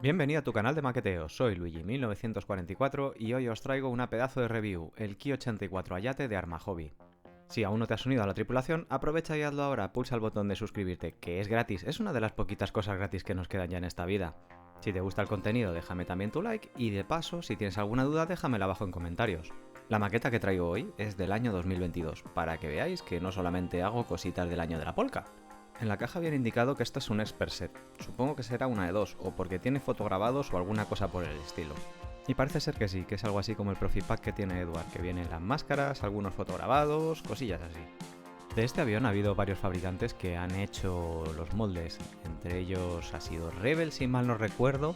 Bienvenido a tu canal de maqueteo, soy Luigi1944 y hoy os traigo una pedazo de review, el Ki 84 Ayate de Arma Hobby. Si aún no te has unido a la tripulación, aprovecha y hazlo ahora, pulsa el botón de suscribirte, que es gratis, es una de las poquitas cosas gratis que nos quedan ya en esta vida. Si te gusta el contenido, déjame también tu like y de paso, si tienes alguna duda, déjamela abajo en comentarios. La maqueta que traigo hoy es del año 2022, para que veáis que no solamente hago cositas del año de la polka. En la caja viene indicado que esto es un expert set, supongo que será una de dos, o porque tiene fotograbados o alguna cosa por el estilo. Y parece ser que sí, que es algo así como el Profi Pack que tiene Edward, que vienen las máscaras, algunos fotograbados, cosillas así. De este avión ha habido varios fabricantes que han hecho los moldes, entre ellos ha sido Rebel, si mal no recuerdo,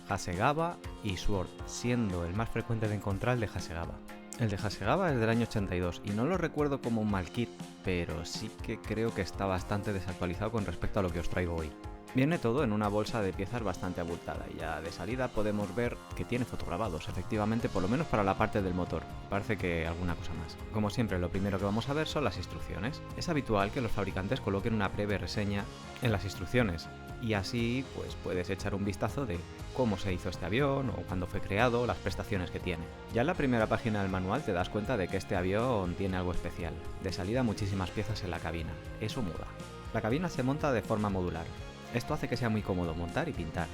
Hasegawa y Sword, siendo el más frecuente de encontrar el de Hasegawa. El de Hasegawa es del año 82 y no lo recuerdo como un mal kit, pero sí que creo que está bastante desactualizado con respecto a lo que os traigo hoy. Viene todo en una bolsa de piezas bastante abultada y ya de salida podemos ver que tiene fotograbados, efectivamente, por lo menos para la parte del motor, parece que alguna cosa más. Como siempre, lo primero que vamos a ver son las instrucciones. Es habitual que los fabricantes coloquen una breve reseña en las instrucciones y así pues puedes echar un vistazo de cómo se hizo este avión o cuándo fue creado, las prestaciones que tiene. Ya en la primera página del manual te das cuenta de que este avión tiene algo especial. De salida muchísimas piezas en la cabina, eso mola. La cabina se monta de forma modular. Esto hace que sea muy cómodo montar y pintar.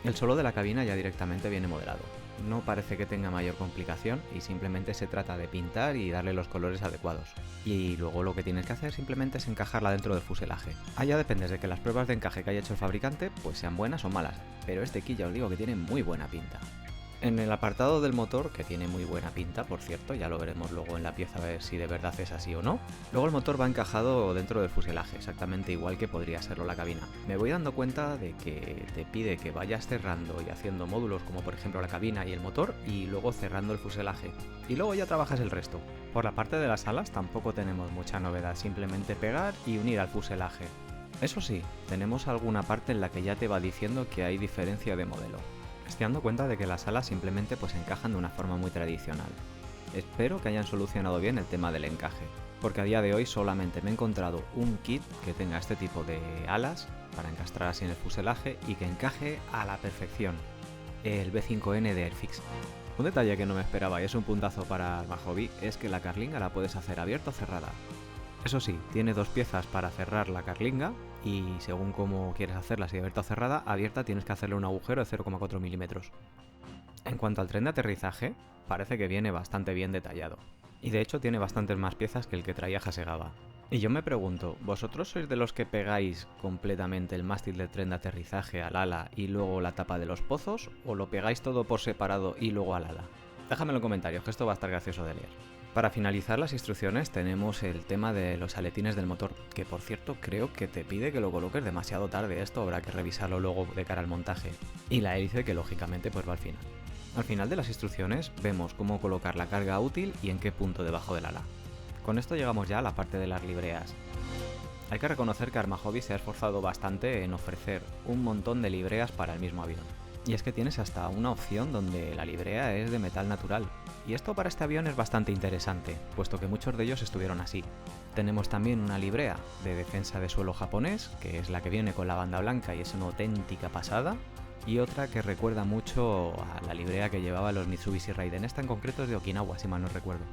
El suelo de la cabina ya directamente viene modelado. No parece que tenga mayor complicación y simplemente se trata de pintar y darle los colores adecuados. Y luego lo que tienes que hacer simplemente es encajarla dentro del fuselaje. Allá depende de que las pruebas de encaje que haya hecho el fabricante pues sean buenas o malas, pero este Ki ya os digo que tiene muy buena pinta. En el apartado del motor, que tiene muy buena pinta, por cierto, ya lo veremos luego en la pieza a ver si de verdad es así o no. Luego el motor va encajado dentro del fuselaje, exactamente igual que podría serlo la cabina. Me voy dando cuenta de que te pide que vayas cerrando y haciendo módulos como por ejemplo la cabina y el motor y luego cerrando el fuselaje. Y luego ya trabajas el resto. Por la parte de las alas tampoco tenemos mucha novedad, simplemente pegar y unir al fuselaje. Eso sí, tenemos alguna parte en la que ya te va diciendo que hay diferencia de modelo. Estoy dando cuenta de que las alas simplemente pues encajan de una forma muy tradicional. Espero que hayan solucionado bien el tema del encaje, porque a día de hoy solamente me he encontrado un kit que tenga este tipo de alas para encastrar así en el fuselaje y que encaje a la perfección, el B5N de Airfix. Un detalle que no me esperaba y es un puntazo para Arma Hobby es que la carlinga la puedes hacer abierta o cerrada. Eso sí, tiene dos piezas para cerrar la carlinga y según cómo quieres hacerla, si abierta o cerrada, abierta tienes que hacerle un agujero de 0,4 milímetros. En cuanto al tren de aterrizaje, parece que viene bastante bien detallado. Y de hecho tiene bastantes más piezas que el que traía Hasegawa. Y yo me pregunto, ¿vosotros sois de los que pegáis completamente el mástil del tren de aterrizaje al ala y luego la tapa de los pozos? ¿O lo pegáis todo por separado y luego al ala? Déjamelo en comentarios, que esto va a estar gracioso de leer. Para finalizar las instrucciones tenemos el tema de los aletines del motor, que por cierto creo que te pide que lo coloques demasiado tarde, esto habrá que revisarlo luego de cara al montaje. Y la hélice que lógicamente pues va al final. Al final de las instrucciones vemos cómo colocar la carga útil y en qué punto debajo del ala. Con esto llegamos ya a la parte de las libreas. Hay que reconocer que Arma Hobby se ha esforzado bastante en ofrecer un montón de libreas para el mismo avión. Y es que tienes hasta una opción donde la librea es de metal natural. Y esto para este avión es bastante interesante, puesto que muchos de ellos estuvieron así. Tenemos también una librea de defensa de suelo japonés, que es la que viene con la banda blanca y es una auténtica pasada. Y otra que recuerda mucho a la librea que llevaba los Mitsubishi Raiden, esta en concreto es de Okinawa, si mal no recuerdo.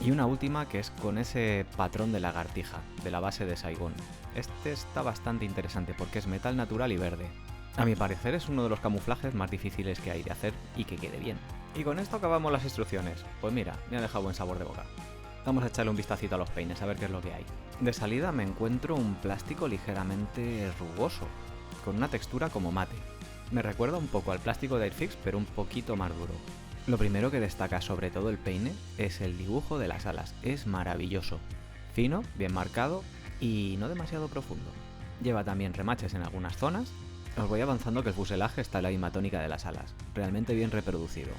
Y una última que es con ese patrón de lagartija, de la base de Saigón. Este está bastante interesante porque es metal natural y verde. A mi parecer es uno de los camuflajes más difíciles que hay de hacer y que quede bien. Y con esto acabamos las instrucciones. Pues mira, me ha dejado buen sabor de boca. Vamos a echarle un vistacito a los peines a ver qué es lo que hay. De salida me encuentro un plástico ligeramente rugoso, con una textura como mate. Me recuerda un poco al plástico de Airfix, pero un poquito más duro. Lo primero que destaca sobre todo el peine es el dibujo de las alas. Es maravilloso. Fino, bien marcado y no demasiado profundo. Lleva también remaches en algunas zonas. Os voy avanzando que el fuselaje está en la misma tónica de las alas, realmente bien reproducido.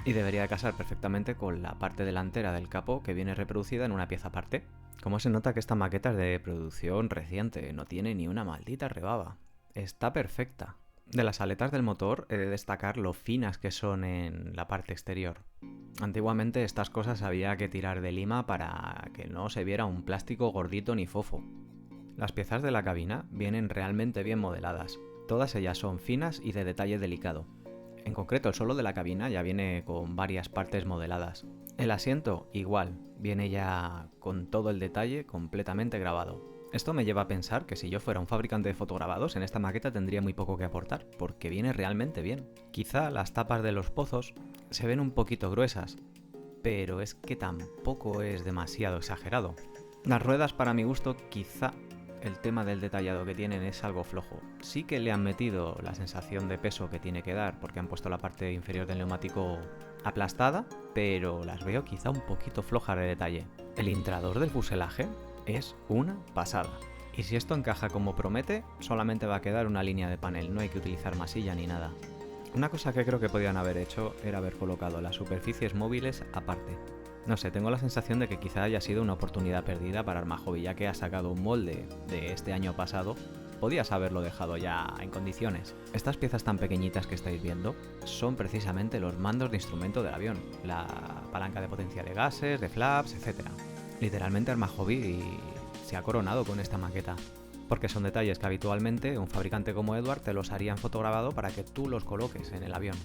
Y debería de casar perfectamente con la parte delantera del capó que viene reproducida en una pieza aparte. Como se nota que esta maqueta es de producción reciente, no tiene ni una maldita rebaba. Está perfecta. De las aletas del motor he de destacar lo finas que son en la parte exterior. Antiguamente estas cosas había que tirar de lima para que no se viera un plástico gordito ni fofo. Las piezas de la cabina vienen realmente bien modeladas. Todas ellas son finas y de detalle delicado. En concreto, el suelo de la cabina ya viene con varias partes modeladas. El asiento, igual, viene ya con todo el detalle completamente grabado. Esto me lleva a pensar que si yo fuera un fabricante de fotograbados, en esta maqueta tendría muy poco que aportar, porque viene realmente bien. Quizá las tapas de los pozos se ven un poquito gruesas, pero es que tampoco es demasiado exagerado. Las ruedas, para mi gusto, quizá el tema del detallado que tienen es algo flojo. Sí que le han metido la sensación de peso que tiene que dar, porque han puesto la parte inferior del neumático aplastada, pero las veo quizá un poquito flojas de detalle. El intrador del fuselaje es una pasada. Y si esto encaja como promete, solamente va a quedar una línea de panel, no hay que utilizar masilla ni nada. Una cosa que creo que podían haber hecho era haber colocado las superficies móviles aparte. No sé, tengo la sensación de que quizá haya sido una oportunidad perdida para Armahobby, ya que ha sacado un molde de este año pasado. Podías haberlo dejado ya en condiciones. Estas piezas tan pequeñitas que estáis viendo son precisamente los mandos de instrumento del avión, la palanca de potencia de gases, de flaps, etc. Literalmente Armahobby se ha coronado con esta maqueta, porque son detalles que habitualmente un fabricante como Eduard te los haría en fotograbado para que tú los coloques en el avión,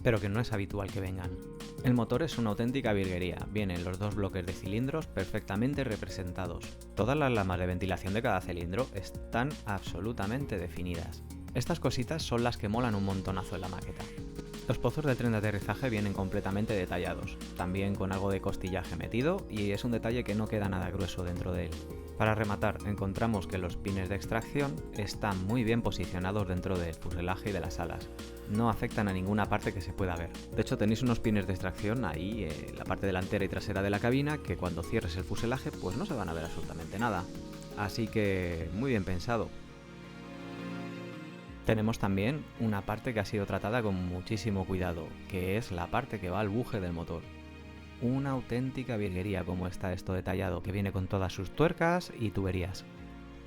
pero que no es habitual que vengan. El motor es una auténtica virguería, vienen los dos bloques de cilindros perfectamente representados. Todas las lamas de ventilación de cada cilindro están absolutamente definidas. Estas cositas son las que molan un montonazo en la maqueta. Los pozos del tren de aterrizaje vienen completamente detallados, también con algo de costillaje metido, y es un detalle que no queda nada grueso dentro de él. Para rematar, encontramos que los pines de extracción están muy bien posicionados dentro del fuselaje y de las alas. No afectan a ninguna parte que se pueda ver. De hecho, tenéis unos pines de extracción ahí en la parte delantera y trasera de la cabina que cuando cierres el fuselaje pues no se van a ver absolutamente nada. Así que muy bien pensado. Tenemos también una parte que ha sido tratada con muchísimo cuidado, que es la parte que va al buje del motor. Una auténtica virguería como está esto detallado, que viene con todas sus tuercas y tuberías.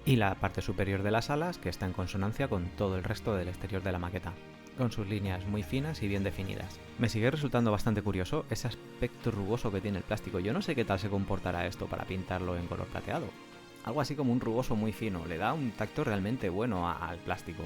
Y la parte superior de las alas, que está en consonancia con todo el resto del exterior de la maqueta, con sus líneas muy finas y bien definidas. Me sigue resultando bastante curioso ese aspecto rugoso que tiene el plástico. Yo no sé qué tal se comportará esto para pintarlo en color plateado. Algo así como un rugoso muy fino, le da un tacto realmente bueno al plástico.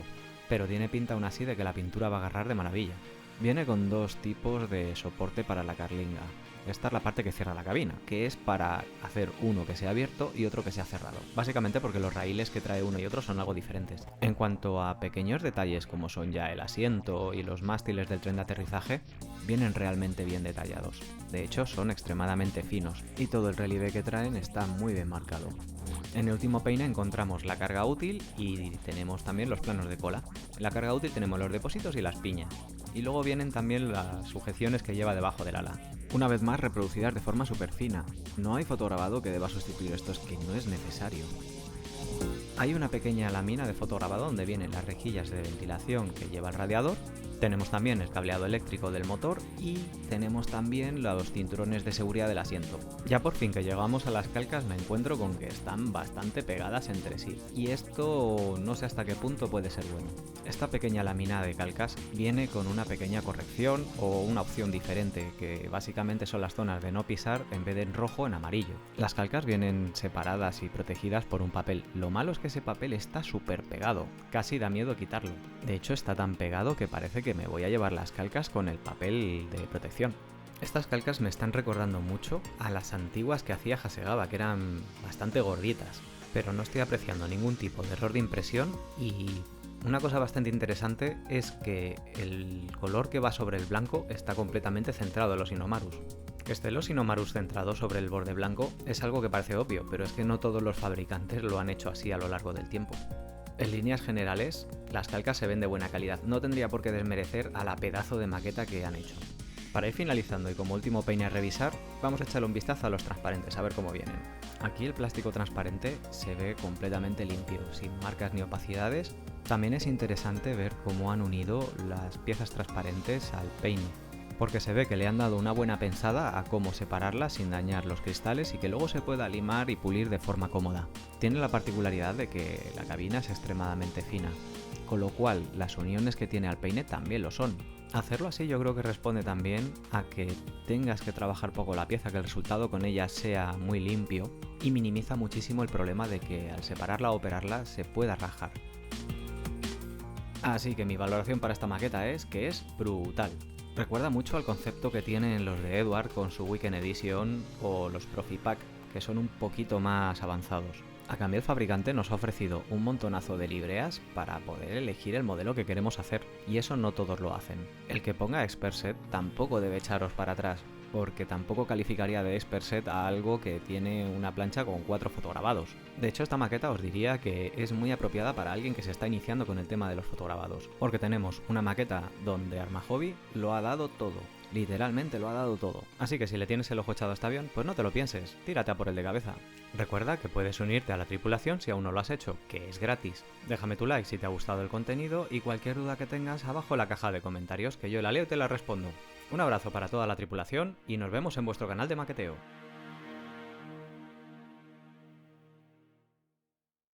Pero tiene pinta aún así de que la pintura va a agarrar de maravilla. Viene con dos tipos de soporte para la carlinga. Esta es la parte que cierra la cabina, que es para hacer uno que sea abierto y otro que sea cerrado. Básicamente porque los raíles que trae uno y otro son algo diferentes. En cuanto a pequeños detalles como son ya el asiento y los mástiles del tren de aterrizaje, vienen realmente bien detallados. De hecho, son extremadamente finos y todo el relieve que traen está muy bien marcado. En el último peine encontramos la carga útil y tenemos también los planos de cola. En la carga útil tenemos los depósitos y las piñas. Y luego vienen también las sujeciones que lleva debajo del ala. Una vez más reproducidas de forma súper fina. No hay fotograbado que deba sustituir esto, es que no es necesario. Hay una pequeña lámina de fotograbado donde vienen las rejillas de ventilación que lleva el radiador. Tenemos también el cableado eléctrico del motor y tenemos también los cinturones de seguridad del asiento. Ya por fin que llegamos a las calcas me encuentro con que están bastante pegadas entre sí y esto no sé hasta qué punto puede ser bueno. Esta pequeña lámina de calcas viene con una pequeña corrección o una opción diferente que básicamente son las zonas de no pisar en vez de en rojo en amarillo. Las calcas vienen separadas y protegidas por un papel. Lo malo es que ese papel está súper pegado, casi da miedo quitarlo. De hecho está tan pegado que parece que me voy a llevar las calcas con el papel de protección. Estas calcas me están recordando mucho a las antiguas que hacía Hasegawa, que eran bastante gorditas, pero no estoy apreciando ningún tipo de error de impresión y una cosa bastante interesante es que el color que va sobre el blanco está completamente centrado en los Inomarus. Que esté los Inomarus centrados sobre el borde blanco es algo que parece obvio, pero es que no todos los fabricantes lo han hecho así a lo largo del tiempo. En líneas generales, las calcas se ven de buena calidad, no tendría por qué desmerecer a la pedazo de maqueta que han hecho. Para ir finalizando y como último peine a revisar, vamos a echarle un vistazo a los transparentes, a ver cómo vienen. Aquí el plástico transparente se ve completamente limpio, sin marcas ni opacidades. También es interesante ver cómo han unido las piezas transparentes al peine, porque se ve que le han dado una buena pensada a cómo separarlas sin dañar los cristales y que luego se pueda limar y pulir de forma cómoda. Tiene la particularidad de que la cabina es extremadamente fina, con lo cual las uniones que tiene al peine también lo son. Hacerlo así yo creo que responde también a que tengas que trabajar poco la pieza, que el resultado con ella sea muy limpio y minimiza muchísimo el problema de que al separarla o operarla se pueda rajar. Así que mi valoración para esta maqueta es que es brutal. Recuerda mucho al concepto que tienen los de Eduard con su Weekend Edition o los Profipack, que son un poquito más avanzados. A cambio, el fabricante nos ha ofrecido un montonazo de libreas para poder elegir el modelo que queremos hacer, y eso no todos lo hacen. El que ponga Expert Set tampoco debe echaros para atrás, porque tampoco calificaría de Expert Set a algo que tiene una plancha con 4 fotograbados. De hecho, esta maqueta os diría que es muy apropiada para alguien que se está iniciando con el tema de los fotograbados, porque tenemos una maqueta donde Armahobby lo ha dado todo. Literalmente lo ha dado todo. Así que si le tienes el ojo echado a este avión, pues no te lo pienses, tírate a por el de cabeza. Recuerda que puedes unirte a la tripulación si aún no lo has hecho, que es gratis. Déjame tu like si te ha gustado el contenido y cualquier duda que tengas abajo en la caja de comentarios, que yo la leo y te la respondo. Un abrazo para toda la tripulación y nos vemos en vuestro canal de maqueteo.